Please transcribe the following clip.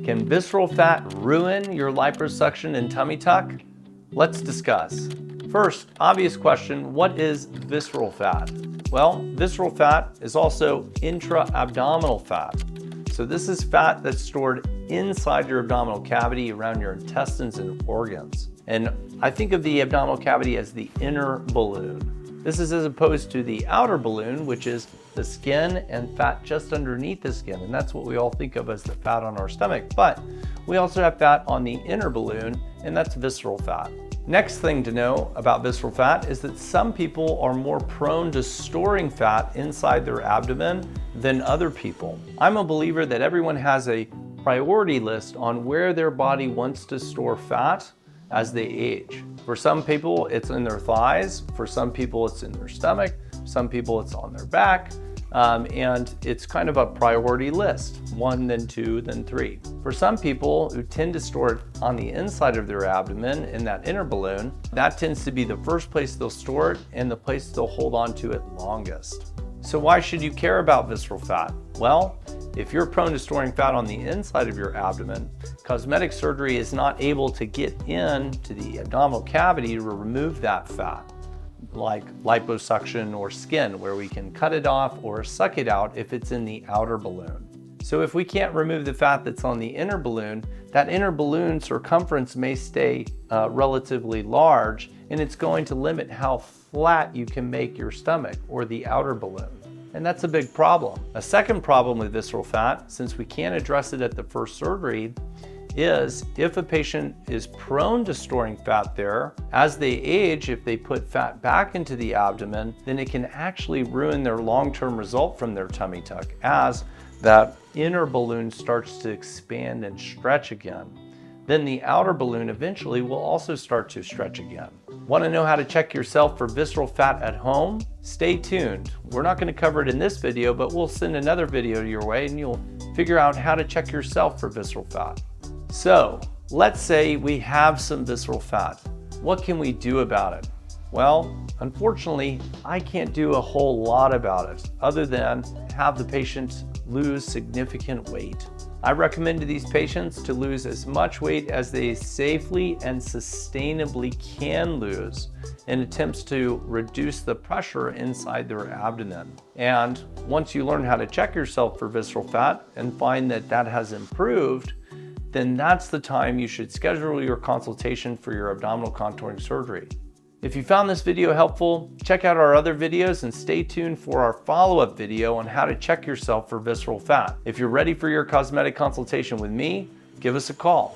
Can visceral fat ruin your liposuction and tummy tuck? Let's discuss. First, obvious question, what is visceral fat? Well, visceral fat is also intra-abdominal fat. So this is fat that's stored inside your abdominal cavity around your intestines and organs. And I think of the abdominal cavity as the inner balloon. This is as opposed to the outer balloon, which is the skin and fat just underneath the skin. And that's what we all think of as the fat on our stomach. But we also have fat on the inner balloon, and that's visceral fat. Next thing to know about visceral fat is that some people are more prone to storing fat inside their abdomen than other people. I'm a believer that everyone has a priority list on where their body wants to store fat as they age. For some people, it's in their thighs. For some people, it's in their stomach. Some people, it's on their back. And it's kind of a priority list, 1, then 2, then 3. For some people who tend to store it on the inside of their abdomen in that inner balloon, that tends to be the first place they'll store it and the place they'll hold on to it longest. So why should you care about visceral fat? Well, if you're prone to storing fat on the inside of your abdomen, cosmetic surgery is not able to get into the abdominal cavity to remove that fat, like liposuction or skin, where we can cut it off or suck it out if it's in the outer balloon. So if we can't remove the fat that's on the inner balloon, that inner balloon circumference may stay relatively large, and it's going to limit how flat you can make your stomach or the outer balloon. And that's a big problem. A second problem with visceral fat, since we can't address it at the first surgery, is if a patient is prone to storing fat there, as they age, if they put fat back into the abdomen, then it can actually ruin their long-term result from their tummy tuck as that inner balloon starts to expand and stretch again. Then the outer balloon eventually will also start to stretch again. Want to know how to check yourself for visceral fat at home? Stay tuned. We're not going to cover it in this video, but we'll send another video your way and you'll figure out how to check yourself for visceral fat. So let's say we have some visceral fat. What can we do about it? Well, unfortunately, I can't do a whole lot about it other than have the patient lose significant weight. I recommend to these patients to lose as much weight as they safely and sustainably can lose in attempts to reduce the pressure inside their abdomen. And once you learn how to check yourself for visceral fat and find that that has improved, then that's the time you should schedule your consultation for your abdominal contouring surgery. If you found this video helpful, check out our other videos and stay tuned for our follow-up video on how to check yourself for visceral fat. If you're ready for your cosmetic consultation with me, give us a call.